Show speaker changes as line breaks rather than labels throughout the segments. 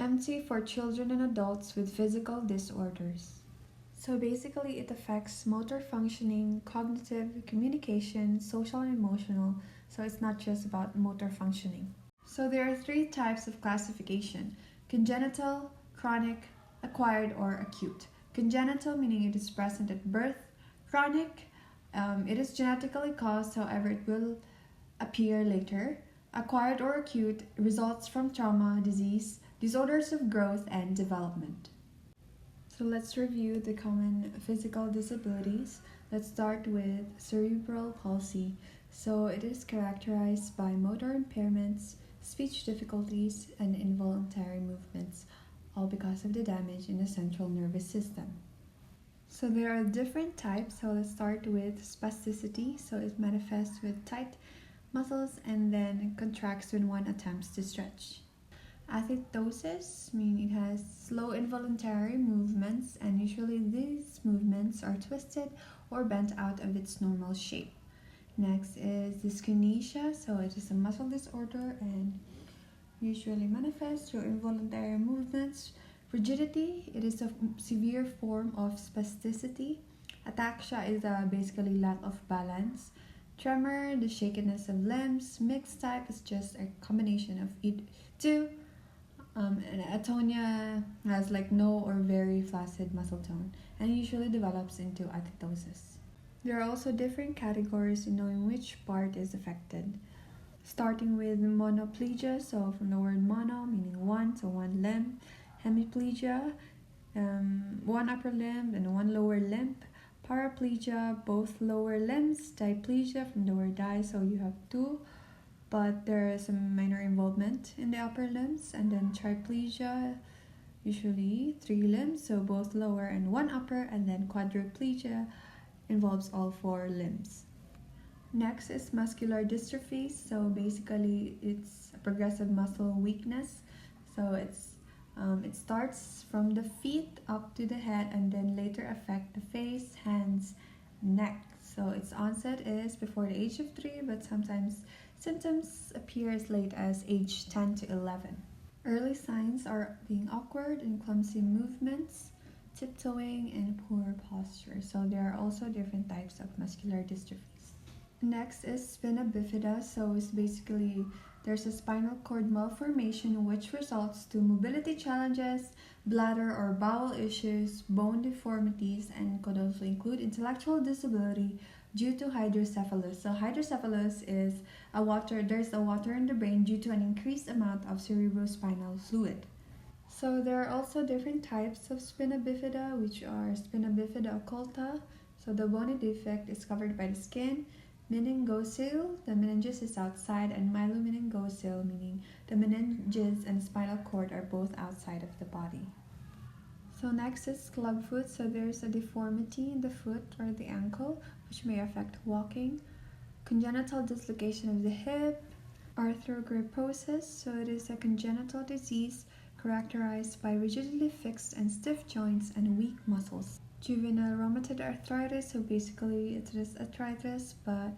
empty for children and adults with physical disorders. So basically, it affects motor functioning, cognitive, communication, social, and emotional. So it's not just about motor functioning. So there are three types of classification: congenital, chronic, acquired, or acute. Congenital meaning it is present at birth. Chronic, it is genetically caused, however, it will appear later. Acquired or acute results from trauma, disease, disorders of growth, and development. So let's review the common physical disabilities. Let's start with cerebral palsy. So it is characterized by motor impairments, speech difficulties, and involuntary movements, all because of the damage in the central nervous system. So there are different types. So let's start with spasticity. So it manifests with tight muscles and then contracts when one attempts to stretch. Athetosis means it has slow involuntary movements, and usually these movements are twisted or bent out of its normal shape. Next is dyskinesia, so it is a muscle disorder and usually manifests through involuntary movements. Rigidity, it is a severe form of spasticity. Ataxia is basically lack of balance. Tremor, the shakiness of limbs. Mixed type is just a combination of two. And atonia has like no or very flaccid muscle tone and usually develops into athetosis. There are also different categories in knowing which part is affected. Starting with monoplegia, so from the word mono meaning one, so one limb. Hemiplegia, one upper limb and one lower limb. Paraplegia, both lower limbs. Diplegia from the word di, so you have two, but there is some minor involvement in the upper limbs. And then triplegia, usually three limbs, so both lower and one upper. And then quadriplegia involves all four limbs. Next is muscular dystrophy. So basically it's a progressive muscle weakness. So it starts from the feet up to the head and then later affect the face, hands, neck. So its onset is before the age of 3, but sometimes symptoms appear as late as age 10 to 11. Early signs are being awkward and clumsy movements, tiptoeing, and poor posture. So there are also different types of muscular dystrophies. Next is spina bifida. So it's basically there's a spinal cord malformation which results to mobility challenges, bladder or bowel issues, bone deformities, and could also include intellectual disability due to hydrocephalus. So hydrocephalus is there's a water in the brain due to an increased amount of cerebrospinal fluid. So there are also different types of spina bifida, which are spina bifida occulta. So the bony defect is covered by the skin. Meningocele, the meninges is outside, and myelomeningocele, meaning the meninges and spinal cord are both outside of the body. So next is clubfoot. So there's a deformity in the foot or the ankle, which may affect walking. Congenital dislocation of the hip. Arthrogryposis, so it is a congenital disease characterized by rigidly fixed and stiff joints and weak muscles. Juvenile rheumatoid arthritis, so basically it is arthritis but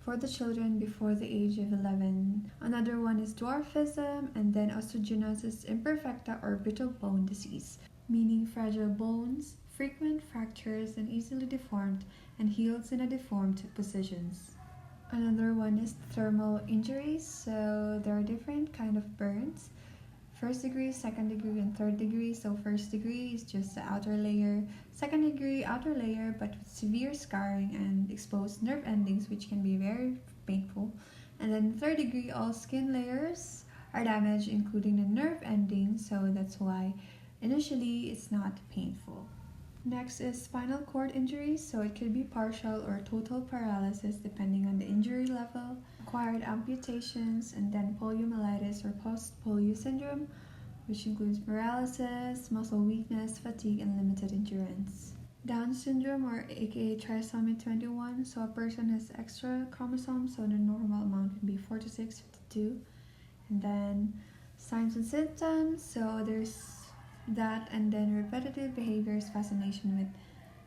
for the children before the age of 11. Another one is dwarfism, and then osteogenesis imperfecta or brittle bone disease, meaning fragile bones, frequent fractures, and easily deformed and heals in a deformed positions. Another one is thermal injuries, so there are different kind of burns. First degree, second degree, and third degree. So first degree is just the outer layer. Second degree, outer layer, but with severe scarring and exposed nerve endings, which can be very painful. And then third degree, all skin layers are damaged, including the nerve endings. So that's why initially it's not painful. Next is spinal cord injuries. So it could be partial or total paralysis depending on the injury level. Acquired amputations, and then poliomyelitis or post-polio syndrome, which includes paralysis, muscle weakness, fatigue, and limited endurance. Down syndrome, or aka trisomy 21, so a person has extra chromosomes, so the normal amount would be 46, 52. And then signs and symptoms, so there's that, and then repetitive behaviors, fascination with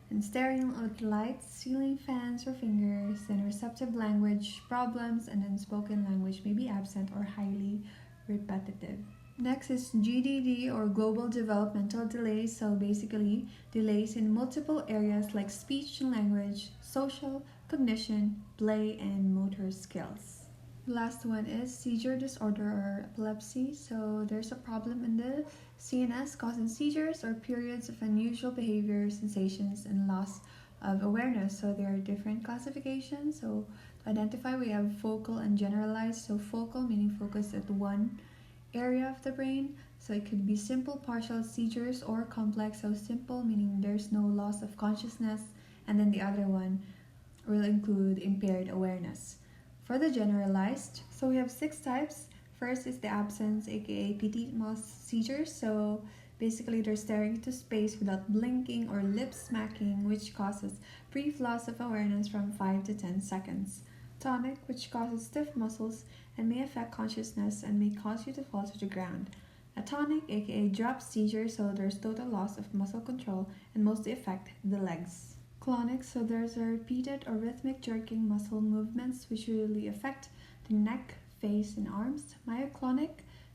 and staring at lights, ceiling fans, or fingers, then receptive language problems, and then spoken language may be absent or highly repetitive. Next is GDD or Global Developmental Delays. So basically, delays in multiple areas like speech and language, social, cognition, play, and motor skills. The last one is seizure disorder or epilepsy. So there's a problem in the CNS causing seizures or periods of unusual behavior, sensations, and loss of awareness. So there are different classifications. So to identify, we have focal and generalized. So focal meaning focused at one area of the brain. So it could be simple partial seizures or complex. So simple meaning there's no loss of consciousness, and then the other one will include impaired awareness. For the generalized, so we have 6 types. First is the absence, aka petit mal seizures. So basically they're staring into space without blinking or lip smacking, which causes brief loss of awareness from 5 to 10 seconds. Tonic, which causes stiff muscles and may affect consciousness and may cause you to fall to the ground. Atonic, aka drop seizure, so there's total loss of muscle control and mostly affect the legs. Clonic, so there's a repeated or rhythmic jerking muscle movements which usually affect the neck, face, and arms. Myoclonic,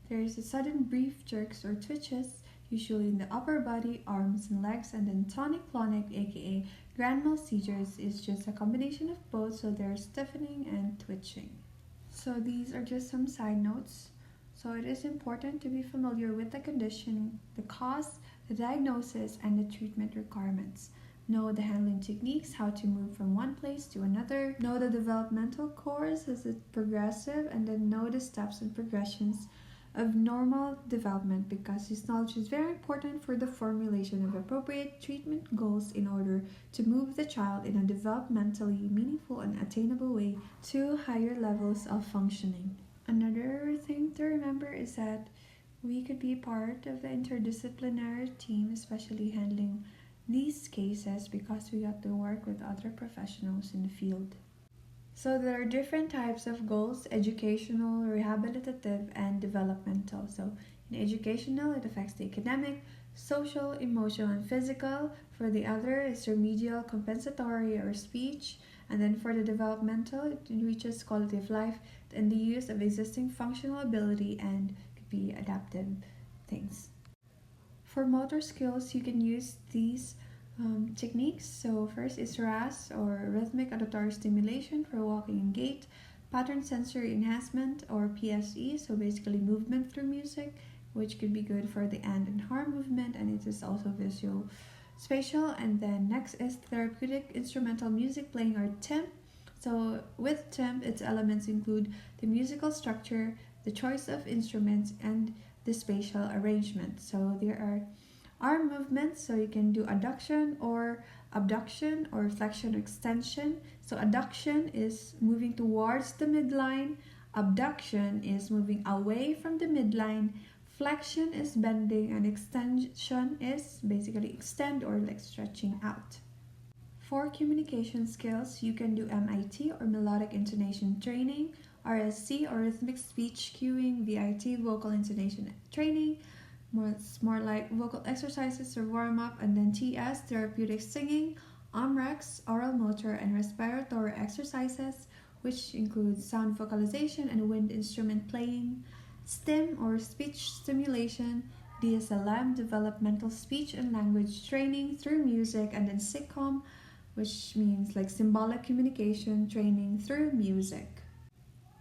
there is a sudden brief jerks or twitches, usually in the upper body, arms, and legs. And then tonic-clonic, aka grand mal seizures, is just a combination of both, so there's stiffening and twitching. So these are just some side notes. So it is important to be familiar with the condition, the cause, the diagnosis, and the treatment requirements. Know the handling techniques, how to move from one place to another. Know the developmental course, is it progressive, and then know the steps and progressions of normal development, because this knowledge is very important for the formulation of appropriate treatment goals in order to move the child in a developmentally meaningful and attainable way to higher levels of functioning. Another thing to remember is that we could be part of the interdisciplinary team, especially handling these cases, because we got to work with other professionals in the field. So there are different types of goals: educational, rehabilitative, and developmental. So in educational, it affects the academic, social, emotional, and physical. For the other, it's remedial, compensatory, or speech. And then for the developmental, it reaches quality of life and the use of existing functional ability and could be adaptive things. For motor skills, you can use these techniques. So first is RAS or rhythmic auditory stimulation for walking and gait, pattern sensory enhancement or PSE, so basically movement through music, which could be good for the hand and arm movement, and it is also visual spatial. And then next is therapeutic instrumental music playing or temp. So with temp, its elements include the musical structure, the choice of instruments, and the spatial arrangement. So there are arm movements, so you can do adduction or abduction or flexion or extension. So adduction is moving towards the midline, abduction is moving away from the midline, flexion is bending, and extension is basically extend or like stretching out. For communication skills, you can do MIT or melodic intonation training, RSC or rhythmic speech cueing, VIT vocal intonation training. It's more like vocal exercises or warm up, and then TS therapeutic singing, OMREX oral motor and respiratory exercises, which includes sound vocalization and wind instrument playing. STIM or speech stimulation, DSLM developmental speech and language training through music, and then SICOM, which means like symbolic communication training through music.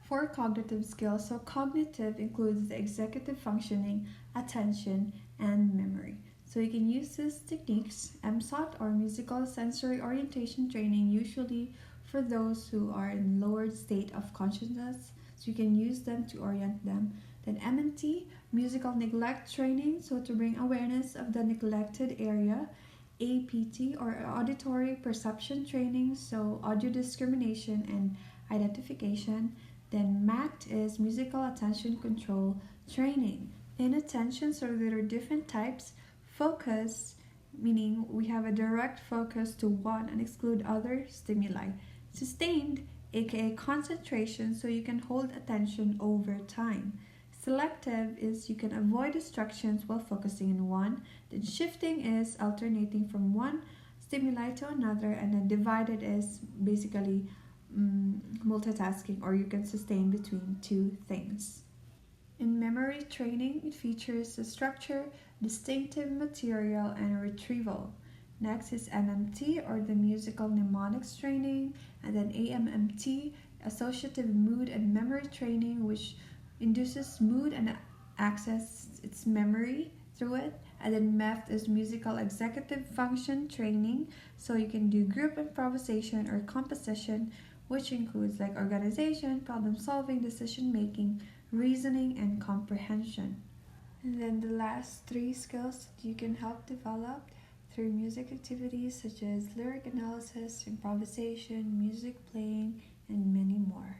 For cognitive skills, so cognitive includes the executive functioning, attention, and memory. So you can use these techniques, MSOT or musical sensory orientation training, usually for those who are in lowered state of consciousness, so you can use them to orient them. Then MNT, musical neglect training, so to bring awareness of the neglected area. APT or auditory perception training, so audio discrimination and identification. Then MACT is musical attention control training. Inattention, so there are different types. Focus, meaning we have a direct focus to one and exclude other stimuli. Sustained, aka concentration, so you can hold attention over time. Selective is you can avoid distractions while focusing on one. Then shifting is alternating from one stimuli to another. And then divided is basically multitasking, or you can sustain between two things. In memory training, it features the structure, distinctive material, and retrieval. Next is MMT, or the musical mnemonics training, and then AMMT, associative mood and memory training, which induces mood and access its memory through it. And then MEF is musical executive function training, so you can do group improvisation or composition, which includes like organization, problem solving, decision making, reasoning, and comprehension. And then the last three skills that you can help develop through music activities such as lyric analysis, improvisation, music playing, and many more.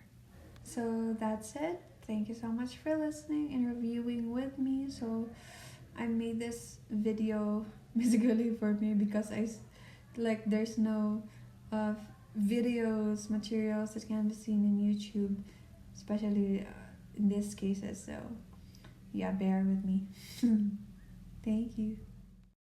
So that's it. Thank you so much for listening and reviewing with me. So I made this video basically for me because like there's no uh, videos materials that can be seen in YouTube, especially in these cases. So yeah, bear with me. Thank you.